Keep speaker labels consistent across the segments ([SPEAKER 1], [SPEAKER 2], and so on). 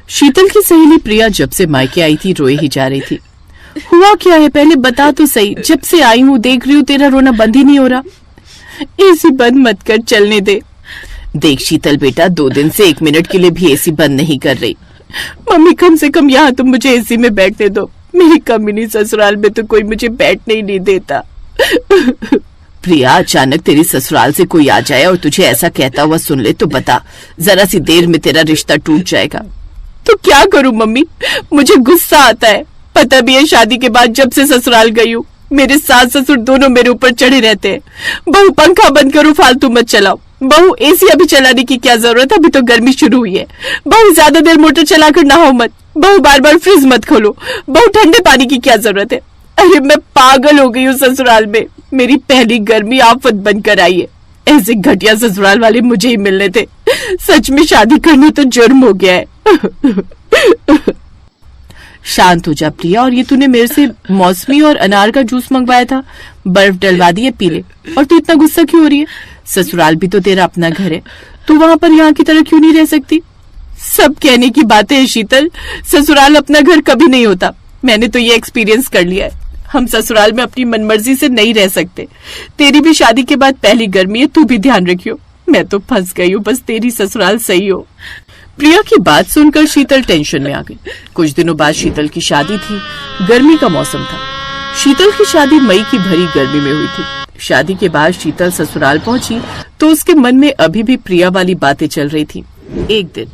[SPEAKER 1] शीतल की सहेली प्रिया जब से मायके आई थी रोए ही जा रही थी। हुआ क्या है पहले बता तो सही। जब से आई हूँ देख रही हूँ तेरा रोना बंद ही नहीं हो रहा। एसी बंद मत कर, चलने दे। देख शीतल बेटा, 2 दिन से 1 मिनट के लिए भी एसी बंद नहीं कर रही। मम्मी कम से कम यहाँ तुम मुझे एसी में बैठने दो। मेरी कमीनी ससुराल में तो कोई मुझे बैठने ही नहीं देता। प्रिया, अचानक तेरी ससुराल से कोई आ जाए और तुझे ऐसा कहता हुआ सुन ले तो बता, जरा सी देर में तेरा रिश्ता टूट जाएगा। तो क्या करूं मम्मी, मुझे गुस्सा आता है। पता भी है शादी के बाद जब से ससुराल गई हूँ मेरे सास ससुर दोनों मेरे ऊपर चढ़े रहते हैं। बहू पंखा बंद करो, फालतू मत चलाओ। बहू एसी अभी चलाने की क्या जरूरत है, अभी तो गर्मी शुरू हुई है। बहू ज्यादा देर मोटर चलाकर नहाओ मत। बहू बार बार फ्रिज मत खोलो। बहू ठंडे पानी की क्या जरूरत है। अरे मैं पागल हो गई हूँ ससुराल में। मेरी पहली गर्मी आफत बनकर आई है। ऐसे घटिया ससुराल वाले मुझे ही मिलने थे। सच में शादी करना तो जुर्म हो गया है। शांत हो जा प्रिया, और ये तूने मेरे से मौसमी और अनार का जूस मंगवाया था, बर्फ डलवा दी है पी ले। और तू इतना गुस्सा क्यों हो रही है? ससुराल भी तो तेरा अपना घर है, तू वहां पर यहाँ की तरह क्यों नहीं रह सकती? सब कहने की बातें है शीतल, ससुराल अपना घर कभी नहीं होता। मैंने तो ये एक्सपीरियंस कर लिया है। हम ससुराल में अपनी मनमर्जी से नहीं रह सकते। तेरी भी शादी के बाद पहली गर्मी है, तू भी ध्यान रखियो। मैं तो फंस गई हूँ, बस तेरी ससुराल सही हो। प्रिया की बात सुनकर शीतल टेंशन में आ गई। कुछ दिनों बाद शीतल की शादी थी। गर्मी का मौसम था। शीतल की शादी मई की भरी गर्मी में हुई थी। शादी के बाद शीतल ससुराल पहुंची तो उसके मन में अभी भी प्रिया वाली बातें चल रही थी। एक दिन,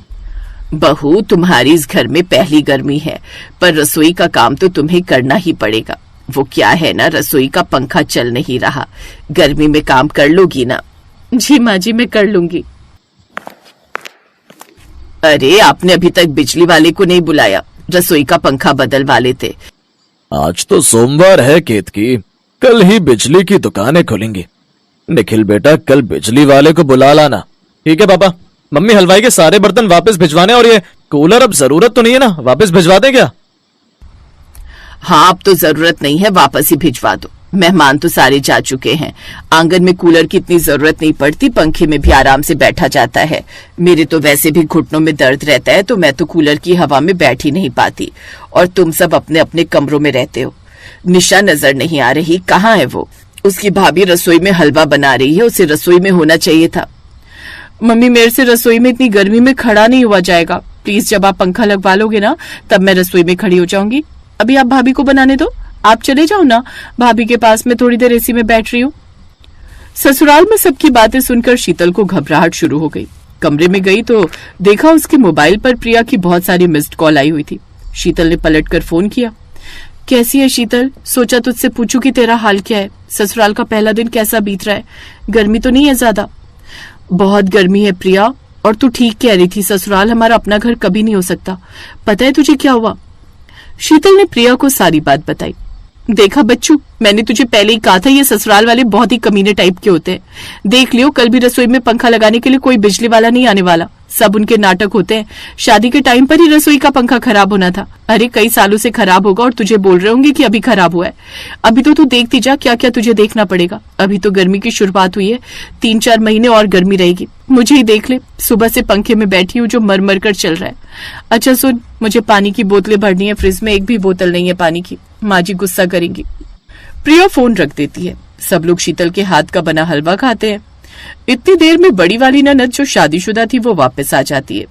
[SPEAKER 1] बहू तुम्हारी इस घर में पहली गर्मी है, पर रसोई का काम तो तुम्हें करना ही पड़ेगा। वो क्या है ना, रसोई का पंखा चल नहीं रहा। गर्मी में काम कर लोगी ना? जी माँ जी, मैं कर लूंगी। अरे आपने अभी तक बिजली वाले को नहीं बुलाया, रसोई का पंखा बदलवा लेते।
[SPEAKER 2] आज तो सोमवार है केत की, कल ही बिजली की दुकानें खुलेंगी। निखिल बेटा, कल बिजली वाले को बुला लाना। ठीक है पापा। मम्मी, हलवाई के सारे बर्तन वापस भिजवाने, और ये कूलर अब जरूरत तो नहीं है ना, वापस भिजवा दें क्या?
[SPEAKER 1] हाँ, अब तो जरूरत नहीं है, वापस ही भिजवा दो। मेहमान तो सारे जा चुके हैं। आंगन में कूलर की इतनी जरूरत नहीं पड़ती, पंखे में भी आराम से बैठा जाता है। मेरे तो वैसे भी घुटनों में दर्द रहता है, तो मैं तो कूलर की हवा में बैठ ही नहीं पाती। और तुम सब अपने अपने कमरों में रहते हो। निशा नजर नहीं आ रही, कहाँ है वो? उसकी भाभी रसोई में हलवा बना रही है, उसे रसोई में होना चाहिए था। मम्मी, मेरे से रसोई में इतनी गर्मी में खड़ा नहीं हुआ जाएगा। प्लीज, जब आप पंखा लगवा लोगे ना, तब मैं रसोई में खड़ी हो जाऊंगी। अभी आप भाभी को बनाने दो, आप चले जाओ ना भाभी के पास, मैं थोड़ी देर एसी में बैठ रही हूँ। ससुराल में सबकी बातें सुनकर शीतल को घबराहट शुरू हो गई। कमरे में गई तो देखा उसके मोबाइल पर प्रिया की बहुत सारी मिस्ड कॉल आई हुई थी। शीतल ने पलटकर फोन किया। कैसी है शीतल? सोचा तुझसे पूछूं कि तेरा हाल क्या है। ससुराल का पहला दिन कैसा बीत रहा है? गर्मी तो नहीं है ज्यादा? बहुत गर्मी है प्रिया, और तू ठीक कह रही थी, ससुराल हमारा अपना घर कभी नहीं हो सकता। पता है तुझे क्या हुआ? शीतल ने प्रिया को सारी बात बताई। देखा बच्चू, मैंने तुझे पहले ही कहा था, ये ससुराल वाले बहुत ही कमीने टाइप के होते हैं। देख लियो, कल भी रसोई में पंखा लगाने के लिए कोई बिजली वाला नहीं आने वाला। सब उनके नाटक होते हैं। शादी के टाइम पर ही रसोई का पंखा खराब होना था। अरे कई सालों से खराब होगा और तुझे बोल रहे होंगे कि अभी खराब हुआ है। अभी तो तू देखती जा, क्या क्या तुझे देखना पड़ेगा। अभी तो गर्मी की शुरुआत हुई है, 3-4 महीने और गर्मी रहेगी। मुझे ही देख ले, सुबह से पंखे में बैठी हूँ जो मर मर कर चल रहा है। अच्छा सुन, मुझे पानी की बोतलें भरनी है, फ्रिज में एक भी बोतल नहीं है पानी की। माँ जी गुस्सा करेंगी। प्रिया फोन रख देती है। सब लोग शीतल के हाथ का बना हलवा खाते हैं। इतनी देर में बड़ी वाली ननद जो शादीशुदा थी वो वापस आ जाती है।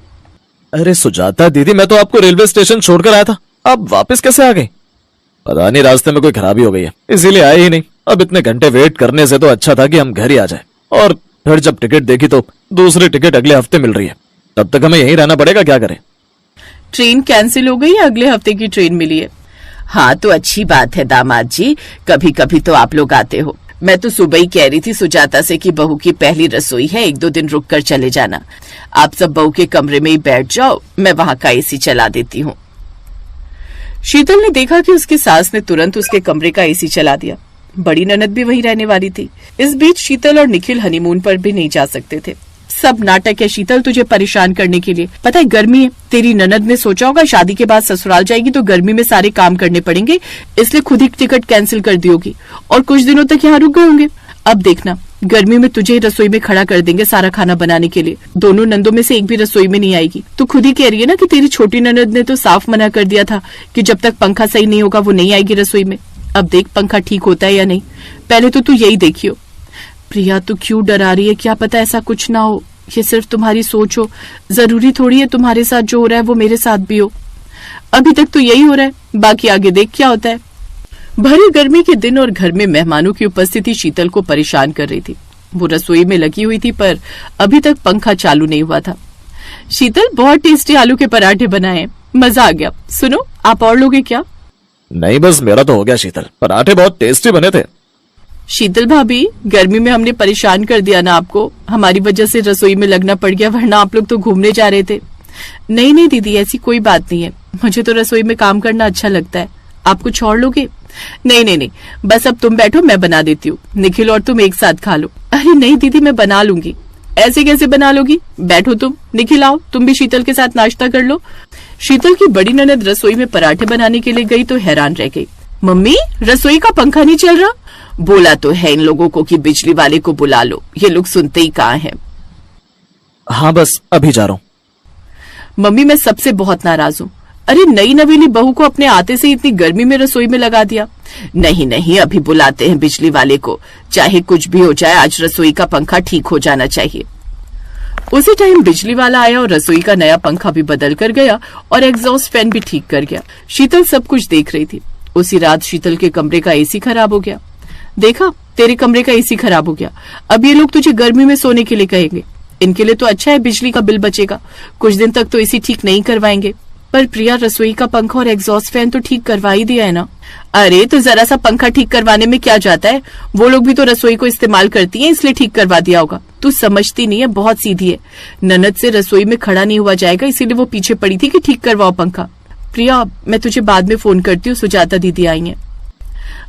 [SPEAKER 2] अरे सुजाता दीदी, मैं तो आपको रेलवे स्टेशन छोड़कर आया था, आप वापस कैसे आ गए? पता नहीं, रास्ते में कोई खराबी हो गई है, इसीलिए आए ही नहीं। अब इतने घंटे वेट करने से तो अच्छा था कि हम घर ही आ जाए। और फिर जब टिकट देखी तो दूसरी टिकट अगले हफ्ते मिल रही है, तब तक हमें यहीं रहना पड़ेगा, क्या करें?
[SPEAKER 1] ट्रेन कैंसिल हो गई है, अगले हफ्ते की ट्रेन मिली है। हाँ तो अच्छी बात है दामाद जी, कभी कभी तो आप लोग आते हो। मैं तो सुबह ही कह रही थी सुजाता से कि बहू की पहली रसोई है, 1-2 दिन रुक कर चले जाना। आप सब बहू के कमरे में ही बैठ जाओ, मैं वहां का एसी चला देती हूँ। शीतल ने देखा कि उसकी सास ने तुरंत उसके कमरे का एसी चला दिया। बड़ी ननद भी वहीं रहने वाली थी। इस बीच शीतल और निखिल हनीमून पर भी नहीं जा सकते थे। सब नाटक है शीतल, तुझे परेशान करने के लिए। पता है गर्मी है, तेरी ननद ने सोचा होगा शादी के बाद ससुराल जाएगी तो गर्मी में सारे काम करने पड़ेंगे, इसलिए खुद ही टिकट कैंसिल कर दी होगी और कुछ दिनों तक यहाँ रुक गए होंगे। अब देखना, गर्मी में तुझे ही रसोई में खड़ा कर देंगे सारा खाना बनाने के लिए। दोनों नंदों में से एक भी रसोई में नहीं आएगी। तू खुद ही कह रही है ना कि तेरी छोटी ननद ने तो साफ मना कर दिया था कि जब तक पंखा सही नहीं होगा वो नहीं आएगी रसोई में। अब देख पंखा ठीक होता है या नहीं, पहले तो तू यही देखियो। प्रिया तू क्यों डरा रही है, क्या पता ऐसा कुछ ना हो, ये सिर्फ तुम्हारी सोच हो। जरूरी थोड़ी है तुम्हारे साथ जो हो रहा है वो मेरे साथ भी हो। अभी तक तो यही हो रहा है, बाकी आगे देख क्या होता है। भरी गर्मी के दिन और घर में मेहमानों की उपस्थिति शीतल को परेशान कर रही थी। वो रसोई में लगी हुई थी पर अभी तक पंखा चालू नहीं हुआ था। शीतल बहुत टेस्टी आलू के पराठे बनाए, मजा आ गया। सुनो आप और लोगे क्या?
[SPEAKER 2] नहीं बस मेरा तो हो गया शीतल, पराठे बहुत टेस्टी बने थे।
[SPEAKER 1] शीतल भाभी गर्मी में हमने परेशान कर दिया ना आपको, हमारी वजह से रसोई में लगना पड़ गया, वरना आप लोग तो घूमने जा रहे थे। नहीं नहीं दीदी ऐसी कोई बात नहीं है, मुझे तो रसोई में काम करना अच्छा लगता है। आप कुछ और लोगे? नहीं नहीं नहीं बस अब तुम बैठो, मैं बना देती हूँ, निखिल और तुम एक साथ खा लो। अरे नहीं दीदी मैं बना लूंगी। ऐसे कैसे बना लोगी, बैठो तुम। निखिल आओ तुम भी शीतल के साथ नाश्ता कर लो। शीतल की बड़ी ननद रसोई में पराठे बनाने के लिए गई तो हैरान रह गई। मम्मी रसोई का पंखा नहीं चल रहा? बोला तो है इन लोगों को कि बिजली वाले को बुला लो, ये लोग सुनते ही कहाँ हैं।
[SPEAKER 2] हाँ बस अभी जा रहा हूँ।
[SPEAKER 1] मम्मी मैं सबसे बहुत नाराज हूँ। अरे नई नवेली बहू को अपने आते से इतनी गर्मी में रसोई में लगा दिया। नहीं नहीं अभी बुलाते हैं बिजली वाले को, चाहे कुछ भी हो जाए आज रसोई का पंखा ठीक हो जाना चाहिए। उसी टाइम बिजली वाला आया और रसोई का नया पंखा भी बदल कर गया और एग्जॉस्ट फैन भी ठीक कर गया। शीतल सब कुछ देख रही थी। उसी रात शीतल के कमरे का एसी खराब हो गया। देखा तेरे कमरे का एसी खराब हो गया, अब ये लोग तुझे गर्मी में सोने के लिए कहेंगे। इनके लिए तो अच्छा है बिजली का बिल बचेगा, कुछ दिन तक तो एसी ठीक नहीं करवाएंगे। पर प्रिया रसोई का पंखा और एग्जॉस्ट फैन तो ठीक करवा ही दिया है ना। अरे तो जरा सा पंखा ठीक करवाने में क्या जाता है, वो लोग भी तो रसोई को इस्तेमाल करती हैं इसलिए ठीक करवा दिया होगा। तू समझती नहीं है, बहुत सीधी है। ननद से रसोई में खड़ा नहीं हुआ जाएगा इसीलिए वो पीछे पड़ी थी कि ठीक करवाओ पंखा। प्रिया मैं तुझे बाद में फोन करती हूँ, सुजाता दीदी आई है।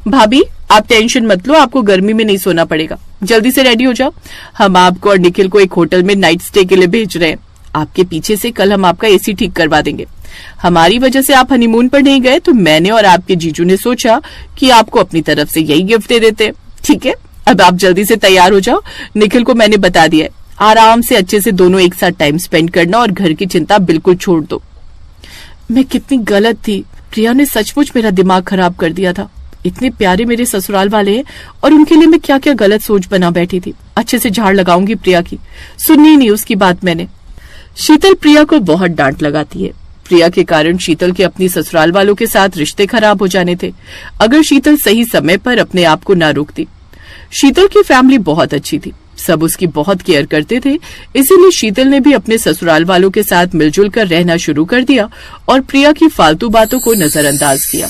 [SPEAKER 1] भाभी आप टेंशन मत लो, आपको गर्मी में नहीं सोना पड़ेगा। जल्दी से रेडी हो जाओ, हम आपको और निखिल को एक होटल में नाइट स्टे के लिए भेज रहे हैं। आपके पीछे से कल हम आपका एसी ठीक करवा देंगे। हमारी वजह से आप हनीमून पर नहीं गए तो मैंने और आपके जीजू ने सोचा कि आपको अपनी तरफ से यही गिफ्ट दे देते। ठीक है अब आप जल्दी से तैयार हो जाओ, निखिल को मैंने बता दिया है। आराम से अच्छे से दोनों एक साथ टाइम स्पेंड करना और घर की चिंता बिल्कुल छोड़ दो। मैं कितनी गलत थी, प्रिया ने सचमुच मेरा दिमाग खराब कर दिया था। इतने प्यारे मेरे ससुराल वाले हैं और उनके लिए मैं क्या क्या गलत सोच बना बैठी थी। अच्छे से झाड़ लगाऊंगी प्रिया की, सुननी ही नहीं उसकी बात मैंने। शीतल प्रिया को बहुत डांट लगाती है। प्रिया के कारण शीतल के अपनी ससुराल वालों के साथ रिश्ते खराब हो जाने थे अगर शीतल सही समय पर अपने आप को ना रोकती। शीतल की फैमिली बहुत अच्छी थी, सब उसकी बहुत केयर करते थे, इसीलिए शीतल ने भी अपने ससुराल वालों के साथ मिलजुल कर रहना शुरू कर दिया और प्रिया की फालतू बातों को नजरअंदाज किया।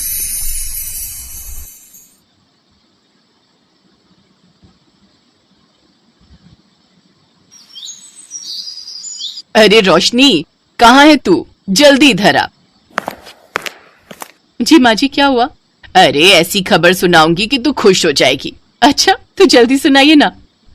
[SPEAKER 1] अरे रोशनी कहाँ है तू, जल्दी इधर आ। जी माँ जी क्या हुआ? अरे ऐसी खबर सुनाऊंगी कि तू खुश हो जाएगी। अच्छा तो जल्दी सुनाइए ना।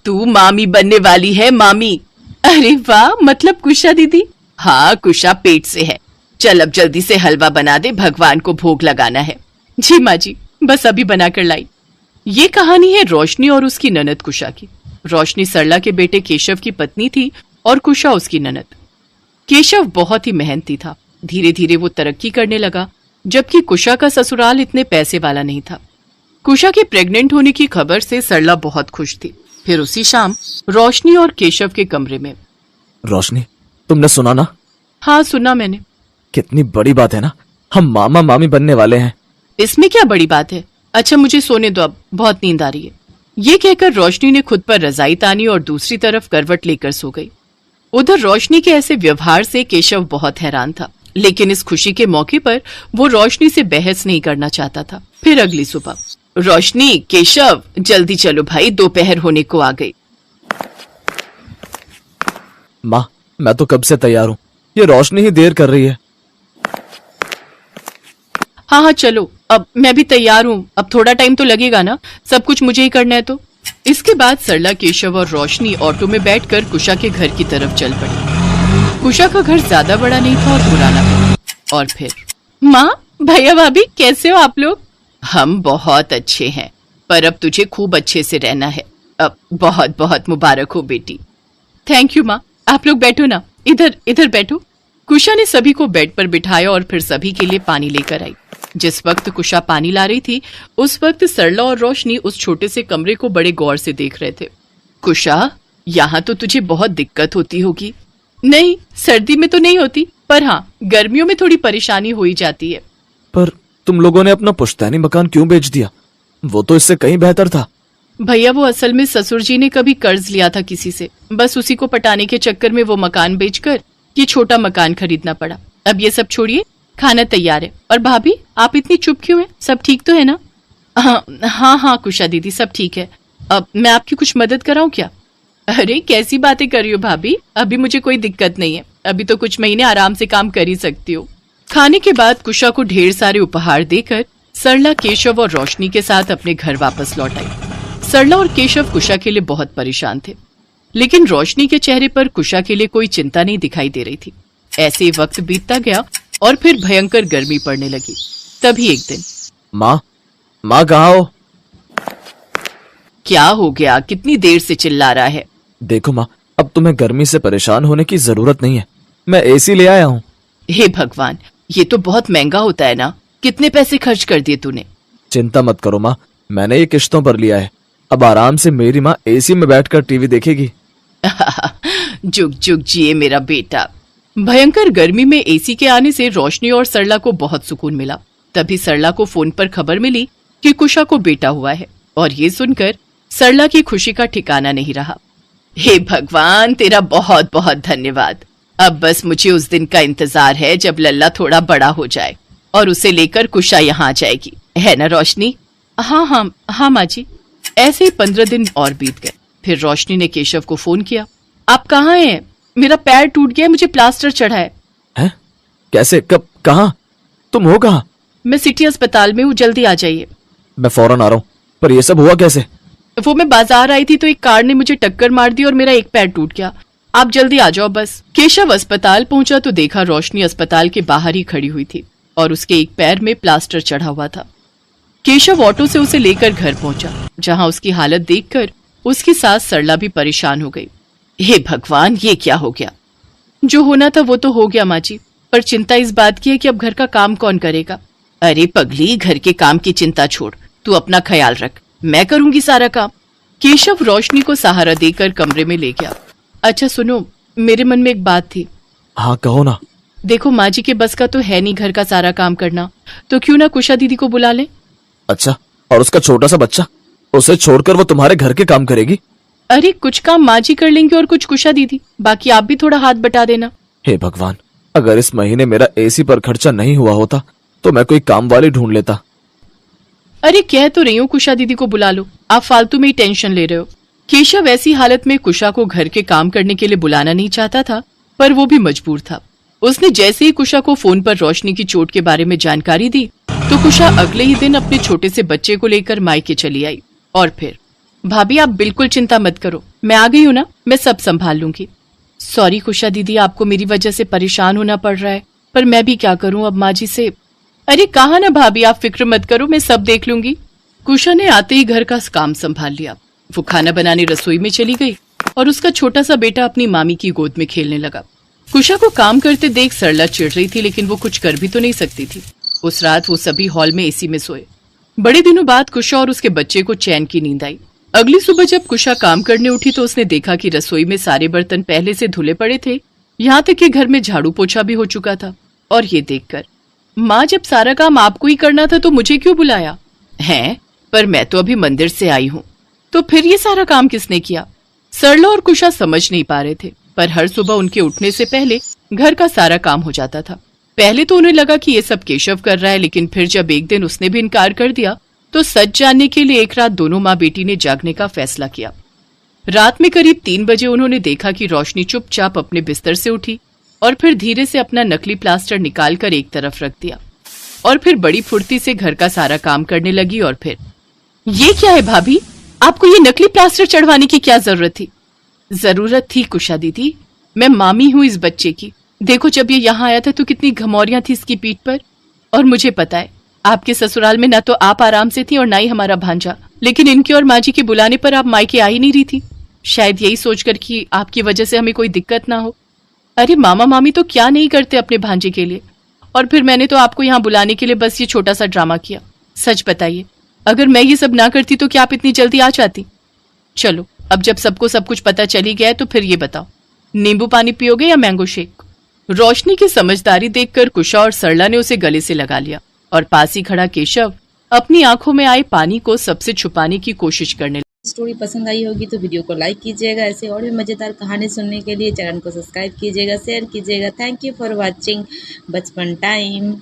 [SPEAKER 1] तू मामी बनने वाली है, मामी। अरे वाह, मतलब कुशा दीदी? हाँ कुशा पेट से है। चल अब जल्दी से हलवा बना दे, भगवान को भोग लगाना है। जी माँ जी बस अभी बना कर लाई। ये कहानी है रोशनी और उसकी ननद कुशा की। रोशनी सरला के बेटे केशव की पत्नी थी और कुशा उसकी ननद। केशव बहुत ही मेहनती था, धीरे धीरे वो तरक्की करने लगा, जबकि कुशा का ससुराल इतने पैसे वाला नहीं था। कुशा के प्रेग्नेंट होने की खबर से सरला बहुत खुश थी। फिर उसी शाम रोशनी और केशव के कमरे में।
[SPEAKER 2] रोशनी तुमने सुना ना?
[SPEAKER 1] हाँ सुना मैंने।
[SPEAKER 2] कितनी बड़ी बात है ना, हम मामा मामी बनने वाले हैं।
[SPEAKER 1] इसमें क्या बड़ी बात है? अच्छा मुझे सोने दो, अब बहुत नींद आ रही है। ये कहकर रोशनी ने खुद पर रजाई तानी और दूसरी तरफ करवट लेकर सो गई। उधर रोशनी के ऐसे व्यवहार से केशव बहुत हैरान था, लेकिन इस खुशी के मौके पर वो रोशनी से बहस नहीं करना चाहता था। फिर अगली सुबह, रोशनी केशव जल्दी चलो भाई, दोपहर होने को आ गई।
[SPEAKER 2] माँ मैं तो कब से तैयार हूँ, ये रोशनी ही देर कर रही है।
[SPEAKER 1] हाँ हाँ चलो, अब मैं भी तैयार हूँ, अब थोड़ा टाइम तो लगेगा ना, सब कुछ मुझे ही करना है तो। इसके बाद सरला, केशव और रोशनी ऑटो में बैठकर कुशा के घर की तरफ चल पड़ी। कुशा का घर ज्यादा बड़ा नहीं था और पुराना था। और फिर माँ भैया भाभी कैसे हो आप लोग? हम बहुत अच्छे हैं, पर अब तुझे खूब अच्छे से रहना है। अब बहुत बहुत मुबारक हो बेटी। थैंक यू माँ। आप लोग बैठो ना, इधर इधर बैठो। कुशा ने सभी को बेड पर बिठाया और फिर सभी के लिए पानी लेकर आई। जिस वक्त कुशा पानी ला रही थी उस वक्त सरला और रोशनी उस छोटे से कमरे को बड़े गौर से देख रहे थे। कुशा, यहाँ तो तुझे बहुत दिक्कत होती होगी। नहीं, सर्दी में तो नहीं होती, पर हाँ गर्मियों में थोड़ी परेशानी हो ही जाती है।
[SPEAKER 2] पर तुम लोगों ने अपना पुश्तैनी मकान क्यों बेच दिया? वो तो इससे कहीं बेहतर था।
[SPEAKER 1] भैया, वो असल में ससुर जी ने कभी कर्ज लिया था किसी से, बस उसी को पटाने के चक्कर में वो मकान बेचकर ये छोटा मकान खरीदना पड़ा। अब ये सब छोड़िए, खाना तैयार है। और भाभी, आप इतनी चुप क्यों हैं? सब ठीक तो है ना? हाँ हाँ कुशा दीदी, सब ठीक है। अब मैं आपकी कुछ मदद कराऊं क्या? अरे कैसी बातें कर रही हो भाभी, अभी मुझे कोई दिक्कत नहीं है। अभी तो कुछ महीने आराम से काम कर ही सकती हो। खाने के बाद कुशा को ढेर सारे उपहार देकर सरला, केशव और रोशनी के साथ अपने घर वापस लौट आई। सरला और केशव कुशा के लिए बहुत परेशान थे, लेकिन रोशनी के चेहरे पर कुशा के लिए कोई चिंता नहीं दिखाई दे रही थी। ऐसे ही वक्त बीतता गया और फिर भयंकर गर्मी पड़ने लगी। तभी एक दिन,
[SPEAKER 2] माँ कहाँ हो?
[SPEAKER 1] क्या हो गया? कितनी देर से चिल्ला रहा है?
[SPEAKER 2] देखो माँ, अब तुम्हें गर्मी से परेशान होने की जरूरत नहीं है। मैं एसी ले आया हूँ।
[SPEAKER 1] हे भगवान, ये तो बहुत महंगा होता है ना। कितने पैसे खर्च कर दिए तूने?
[SPEAKER 2] चिंता मत करो माँ, मैंने ये किश्तों पर लिया है। अब आराम से मेरी माँ एसी में बैठकर टीवी देखेगी।
[SPEAKER 1] जुग जुग जिए मेरा बेटा। भयंकर गर्मी में एसी के आने से रोशनी और सरला को बहुत सुकून मिला। तभी सरला को फोन पर खबर मिली कि कुशा को बेटा हुआ है, और ये सुनकर सरला की खुशी का ठिकाना नहीं रहा। हे भगवान, तेरा बहुत बहुत धन्यवाद। अब बस मुझे उस दिन का इंतजार है जब लल्ला थोड़ा बड़ा हो जाए और उसे लेकर कुशा यहाँ आ जाएगी, है ना रोशनी? हाँ हाँ हाँ माँ जी। ऐसे ही 15 दिन और बीत गए। फिर रोशनी ने केशव को फोन किया। आप कहाँ हैं? मेरा पैर टूट गया, मुझे प्लास्टर चढ़ा है।
[SPEAKER 2] हैं? कैसे? कब? कहाँ? तुम हो कहाँ?
[SPEAKER 1] मैं सिटी अस्पताल में हूँ, जल्दी आ जाइए।
[SPEAKER 2] मैं फौरन आ रहा हूँ। पर ये सब हुआ कैसे?
[SPEAKER 1] वो मैं बाजार आई थी तो एक कार ने मुझे टक्कर मार दी और मेरा एक पैर टूट गया। आप जल्दी आ जाओ बस। केशव अस्पताल पहुंचा तो देखा रोशनी अस्पताल के बाहर ही खड़ी हुई थी और उसके एक पैर में प्लास्टर चढ़ा हुआ था। केशव ऑटो से उसे लेकर घर पहुंचा, जहां उसकी हालत देखकर उसकी सास सरला भी परेशान हो गई। हे भगवान, ये क्या हो गया? जो होना था वो तो हो गया माँ जी, पर चिंता इस बात की है कि अब घर का काम कौन करेगा। अरे पगली, घर के काम की चिंता छोड़, तू अपना ख्याल रख, मैं करूंगी सारा काम। केशव रोशनी को सहारा देकर कमरे में ले गया। अच्छा सुनो, मेरे मन में एक बात थी।
[SPEAKER 2] हाँ कहो ना।
[SPEAKER 1] देखो, माँ जी के बस का तो है नहीं घर का सारा काम करना, तो क्यों ना कुशा दीदी को बुला ले।
[SPEAKER 2] अच्छा, और उसका छोटा सा बच्चा, उसे छोड़कर वो तुम्हारे घर के काम करेगी?
[SPEAKER 1] अरे कुछ काम माँ जी कर लेंगे और कुछ कुशा दीदी, बाकी आप भी थोड़ा हाथ बटा देना।
[SPEAKER 2] हे भगवान, अगर इस महीने मेरा एसी पर खर्चा नहीं हुआ होता तो मैं कोई काम वाली ढूंढ लेता।
[SPEAKER 1] अरे कह तो रही हूँ कुशा दीदी को बुला लो, आप फालतू में ही टेंशन ले रहे हो। केशव ऐसी हालत में कुशा को घर के काम करने के लिए बुलाना नहीं चाहता था, पर वो भी मजबूर था। उसने जैसे ही कुशा को फोन पर रोशनी की चोट के बारे में जानकारी दी तो कुशा अगले ही दिन अपने छोटे से बच्चे को लेकर मायके चली आई। और फिर, भाभी आप बिल्कुल चिंता मत करो, मैं आ गई हूँ ना, मैं सब संभाल लूंगी। सॉरी कुशा दीदी, आपको मेरी वजह से परेशान होना पड़ रहा है, पर मैं भी क्या करूँ अब माँ जी से। अरे कहा ना भाभी, आप फिक्र मत करो, मैं सब देख लूंगी। कुशा ने आते ही घर का काम संभाल लिया। वो खाना बनाने रसोई में चली गई और उसका छोटा सा बेटा अपनी मामी की गोद में खेलने लगा। कुशा को काम करते देख सरला चिढ़ रही थी, लेकिन वो कुछ कर भी तो नहीं सकती थी। उस रात वो सभी हॉल में एसी में सोए। बड़े दिनों बाद कुशा और उसके बच्चे को चैन की नींद आई। अगली सुबह जब कुशा काम करने उठी तो उसने देखा कि रसोई में सारे बर्तन पहले से धुले पड़े थे, यहाँ तक कि घर में झाड़ू पोछा भी हो चुका था। और ये देखकर, माँ जब सारा काम आपको ही करना था तो मुझे क्यों बुलाया है? पर मैं तो अभी मंदिर से आई हूँ, तो फिर ये सारा काम किसने किया? सरला और कुशा समझ नहीं पा रहे थे, पर हर सुबह उनके उठने से पहले घर का सारा काम हो जाता था। पहले तो उन्हें लगा कि ये सब केशव कर रहा है, लेकिन फिर जब एक दिन उसने भी इनकार कर दिया तो सच जानने के लिए एक रात दोनों माँ बेटी ने जागने का फैसला किया। रात में करीब 3 बजे उन्होंने देखा कि रोशनी चुपचाप अपने बिस्तर से उठी और फिर धीरे से अपना नकली प्लास्टर निकालकर एक तरफ रख दिया और फिर बड़ी फुर्ती से घर का सारा काम करने लगी। और फिर, ये क्या है भाभी, आपको ये नकली प्लास्टर चढ़वाने की क्या जरूरत थी? जरूरत थी कुशा दीदी, मैं मामी हूँ इस बच्चे की। देखो, जब ये यहाँ आया था तो कितनी घमौरियां थी इसकी पीठ पर, और मुझे पता है आपके ससुराल में ना तो आप आराम से थी और ना ही हमारा भांजा, लेकिन इनके और माँ जी के बुलाने पर आप मायके आ ही नहीं रही थी, शायद यही सोचकर कि आपकी वजह से हमें कोई दिक्कत ना हो। अरे मामा मामी तो क्या नहीं करते अपने भांजे के लिए, और फिर मैंने तो आपको यहाँ बुलाने के लिए बस ये छोटा सा ड्रामा किया। सच बताइए, अगर मैं ये सब ना करती तो क्या आप इतनी जल्दी आ जाती? चलो, अब जब सबको सब कुछ पता चली गया है तो फिर ये बताओ, नींबू पानी पियोगे या मैंगो शेक? रोशनी की समझदारी देखकर कुशा और सरला ने उसे गले से लगा लिया और पास ही खड़ा केशव अपनी आंखों में आए पानी को सबसे छुपाने की कोशिश करने लगा।
[SPEAKER 3] स्टोरी पसंद आई होगी तो वीडियो को लाइक कीजिएगा। ऐसे और भी मज़ेदार कहानी सुनने के लिए चैनल को सब्सक्राइब कीजिएगा, शेयर कीजिएगा। थैंक यू फॉर वॉचिंग बचपन टाइम।